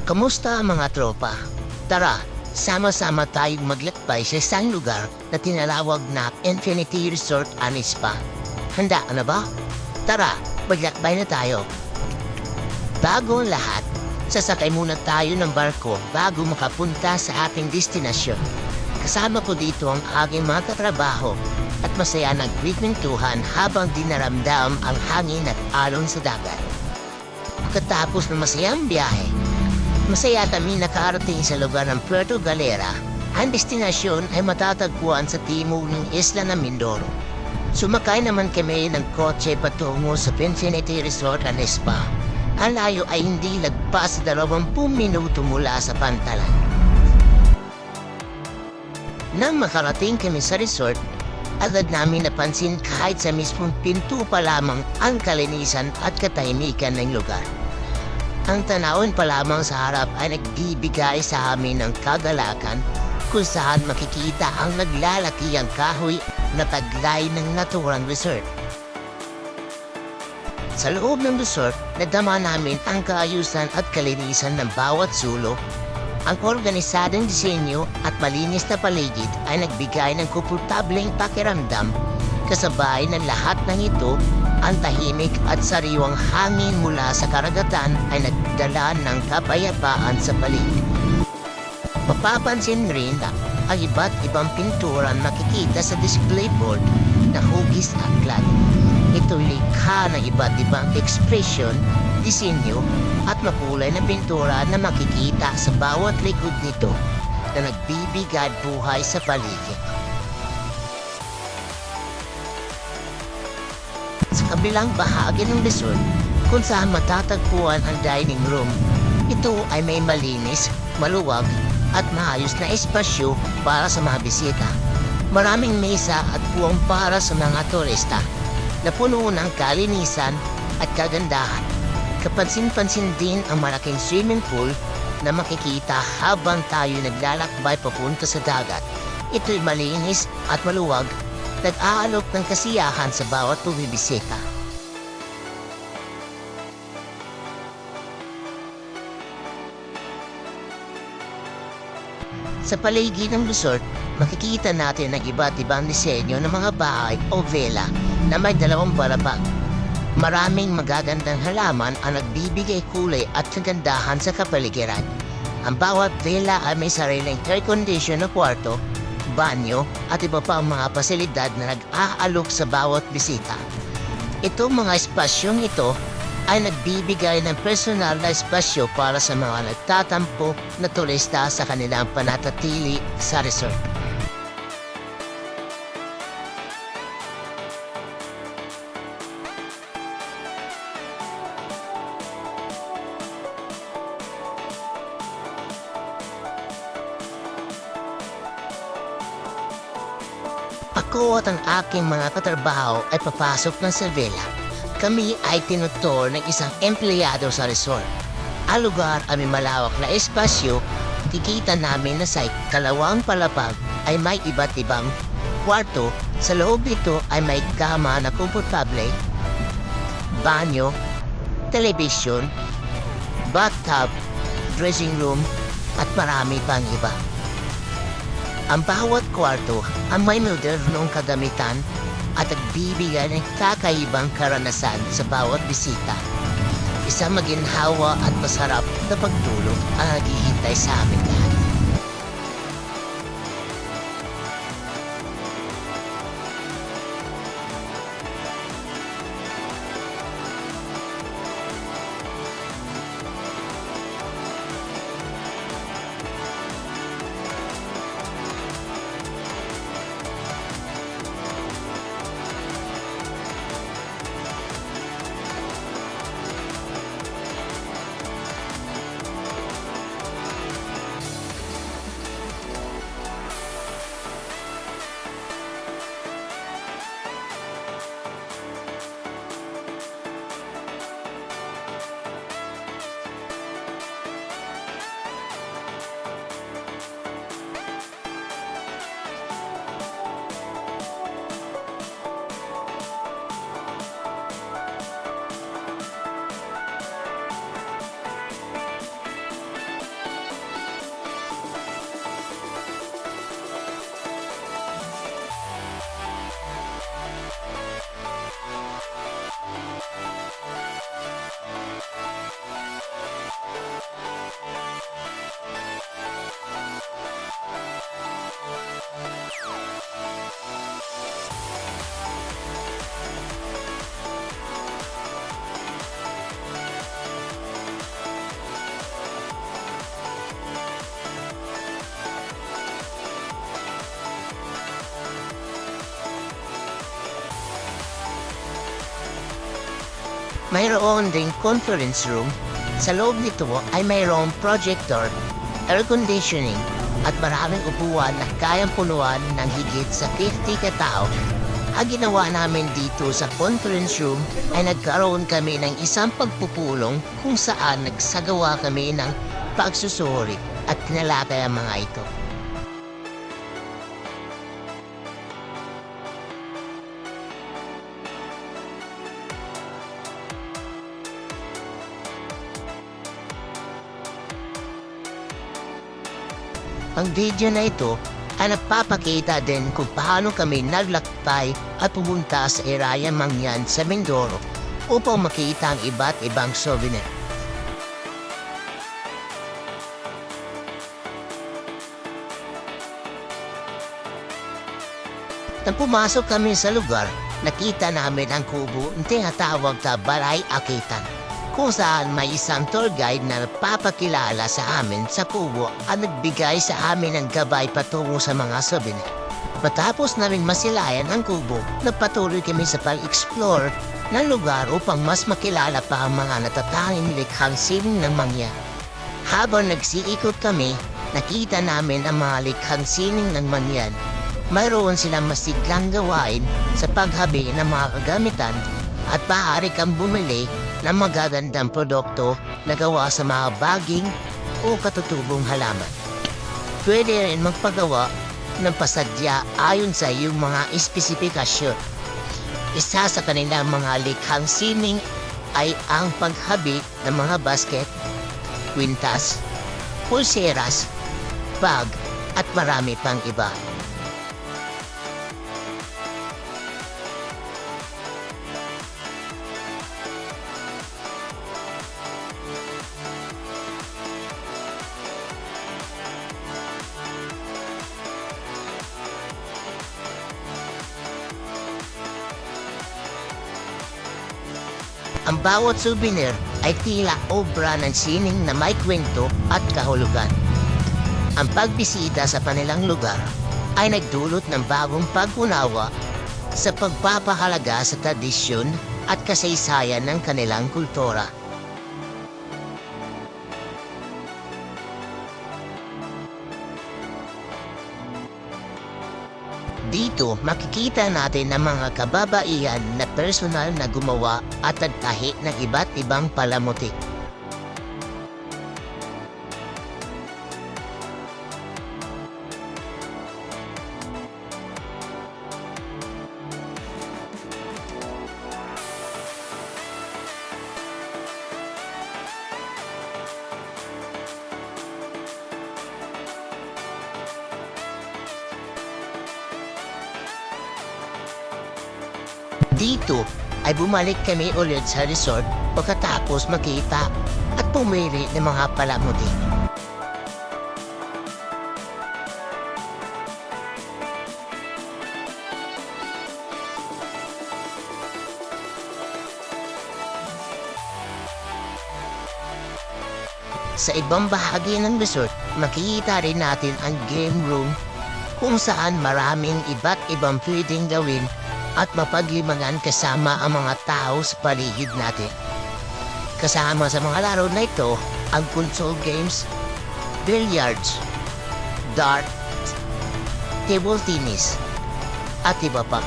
Kamusta mga tropa? Tara, sama-sama tayong maglakbay sa isang lugar na tinalawag na Infinity Resort and Spa. Handa ka na ba? Tara, maglakbay na tayo. Bago ang lahat, sasakay muna tayo ng barko bago makapunta sa ating destinasyon. Kasama ko dito ang aking mga katrabaho at masaya nagkwikwentuhan habang dinaramdam ang hangin at alon sa dagat. Pagkatapos ng masayang biyahe, masaya kami nakarating sa lugar ng Puerto Galera. Ang destinasyon ay matatagpuan sa timog ng isla ng Mindoro. Sumakay naman kami ng kotse patungo sa Infinity Resort and Spa. Ang layo ay hindi lagpas sa 20 minuto mula sa pantalan. Nang makarating kami sa resort, agad namin napansin kahit sa mismong pinto pa lamang ang kalinisan at katahimikan ng lugar. Ang tanawin pa lamang sa harap ay nagbibigay sa amin ng kagalakan kung saan makikita ang naglalakihang kahoy na taglay ng naturang resort. Sa loob ng resort, nadama namin ang kaayusan at kalinisan ng bawat sulok. Ang organisadong disenyo at malinis na paligid ay nagbigay ng komportableng pakiramdam. Kasabay ng lahat ng ito, ang tahimik at sariwang hangin mula sa karagatan ay nagdala ng kapayapaan sa paligid. Mapapansin rin ang iba't ibang pintura makikita sa display board na hugis at clad. Ito'y likha ng iba't ibang ekspresyon, disenyo at makulay na pintura na makikita sa bawat likod nito na nagbibigay buhay sa paligid. Sa kabilang bahagi ng resort, kung saan matatagpuan ang dining room, ito ay may malinis, maluwag at maayos na espasyo para sa mga bisita. Maraming mesa at puwang para sa mga turista na puno ng kalinisan at kagandahan. Kapansin-pansin din ang malaking swimming pool na makikita habang tayo naglalakbay papunta sa dagat. Ito'y malinis at maluwag, nag-aalok ng kasiyahan sa bawat bumibisita. Sa paligid ng resort, makikita natin ang iba't ibang disenyo ng mga bahay o vela na may dalawang palapag. Maraming magagandang halaman ang nagbibigay kulay at kagandahan sa kapaligiran. Ang bawat vela ay may sariling air condition na kwarto, banyo at iba pa ang mga pasilidad na nag-aalok sa bawat bisita. Itong mga espasyong ito ay nagbibigay ng personal na espasyo para sa mga nagtatampo na turista sa kanilang panatili sa resort. Ako at ang aking mga katrabaho ay papasok ng sa villa. Kami ay tinutur ng isang empleyado sa resort. Ang lugar ay may malawak na espasyo. Tikita namin na sa kalawang palapag ay may iba't ibang kwarto. Sa loob nito ay may kama na komportable, banyo, television, bathtub, dressing room at marami pang iba. Ang bawat kwarto ay may modernong kagamitan at nagbibigay ng kakaibang karanasan sa bawat bisita. Isang maginhawa at masarap na pagtulog ang naghihintay sa amin lahat. Mayroon ding conference room. Sa loob nito ay mayroong projector, air conditioning, at maraming upuan na kayang punuan ng higit sa 50 katao. Ang ginawa namin dito sa conference room ay nagkaroon kami ng isang pagpupulong kung saan nagsagawa kami ng pagsusuri at tinalakay ang mga ito. Ang video na ito ay nagpapakita din kung paano kami naglakbay at pumunta sa Area Mangyan sa Mindoro upang makita ang iba't ibang souvenir. Nang pumasok kami sa lugar, nakita namin ang kubo na tinatawag na Balay Akitan, kung saan may isang tour guide na nagpapakilala sa amin sa kubo at nagbigay sa amin ng gabay patungo sa mga souvenir. Matapos namin masilayan ang kubo, nagpatuloy kami sa pag-explore ng lugar upang mas makilala pa ang mga natatanging likhang sining ng Mangyan. Habang nagsiikot kami, nakita namin ang mga likhang sining ng Mangyan. Mayroon silang masiglang gawain sa paghabi ng mga kagamitan at maaari kang bumili ng magagandang produkto na gawa sa mga baging o katutubong halaman. Pwede rin magpagawa ng pasadya ayon sa iyong mga espesipikasyon. Isa sa kanilang mga likhang sining ay ang paghabi ng mga basket, kwintas, pulseras, bag at marami pang iba. Ang bawat souvenir ay tila obra ng sining na may kwento at kahulugan. Ang pagbisita sa kanilang lugar ay nagdulot ng bagong pag-unawa sa pagpapahalaga sa tradisyon at kasaysayan ng kanilang kultura. Dito, makikita natin ang mga kababaihan na personal na gumawa at nagtahi ng iba't ibang palamuti. Dito ay bumalik kami ulit sa resort pagkatapos makita at pumili ng mga palamuti. Sa ibang bahagi ng resort, makikita rin natin ang game room kung saan maraming iba't ibang pwedeng gawin at mapaglimangan kasama ang mga tao sa paligid natin. Kasama sa mga laro na ito, ang console games, billiards, dart, table tennis, at iba pa.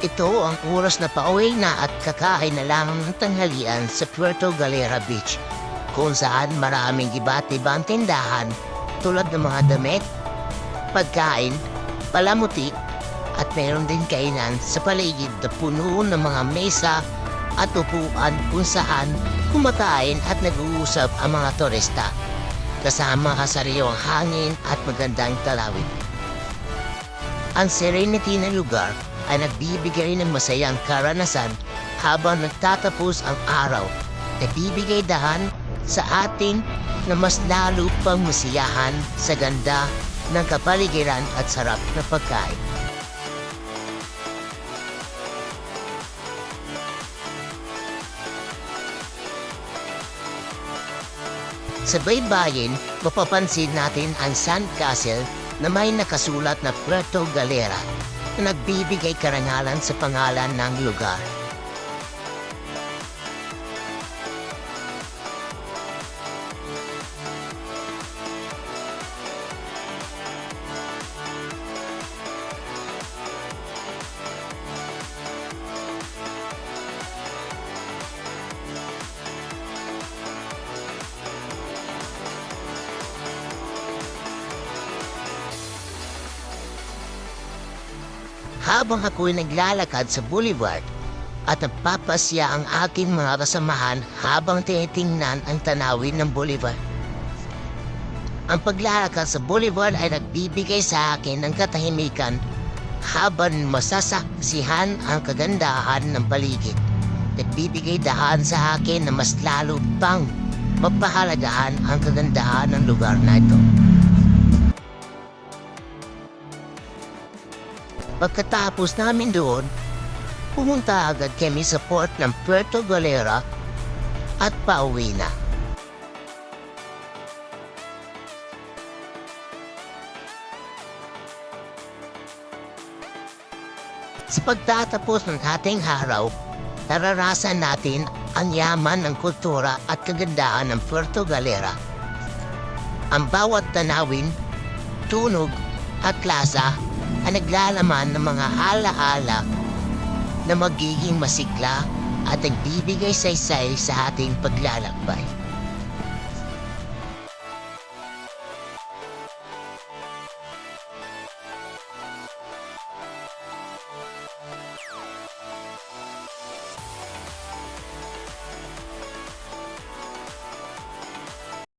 Ito ang oras na pauwi na at kakain na lang ng tanghalian sa Puerto Galera Beach, kung saan maraming iba't ibang tindahan tulad ng mga damit, pagkain, palamuti, at meron din kainan sa paligid na puno ng mga mesa at upuan kung saan kumakain at nag-uusap ang mga turista, kasama kasariwang hangin at magandang talawid. Ang serenity na lugar ay nagbibigay ng masayang karanasan habang nagtatapos ang araw. Nagbibigay dahan sa ating na mas lalo pang masiyahan sa ganda ng kapaligiran at sarap na pagkain. Sa baybayin, mapapansin natin ang Sand Castle na may nakasulat na Puerto Galera na nagbibigay karangalan sa pangalan ng lugar. Habang ako'y naglalakad sa boulevard at nagpapasya ang aking mga kasamahan habang tinitingnan ang tanawin ng boulevard. Ang paglalakad sa boulevard ay nagbibigay sa akin ng katahimikan habang masasaksihan ang kagandahan ng paligid. Nagbibigay dahan sa akin na mas lalo pang mapahalagahan ang kagandahan ng lugar na ito. Pagkatapos namin doon, pumunta agad kami sa port ng Puerto Galera at pauwi na. Sa pagtatapos ng ating araw, nararasan natin ang yaman ng kultura at kagandahan ng Puerto Galera. Ang bawat tanawin, tunog at klasa ay naglalaman ng mga alaala na magiging masigla at nagbibigay saysay sa ating paglalakbay.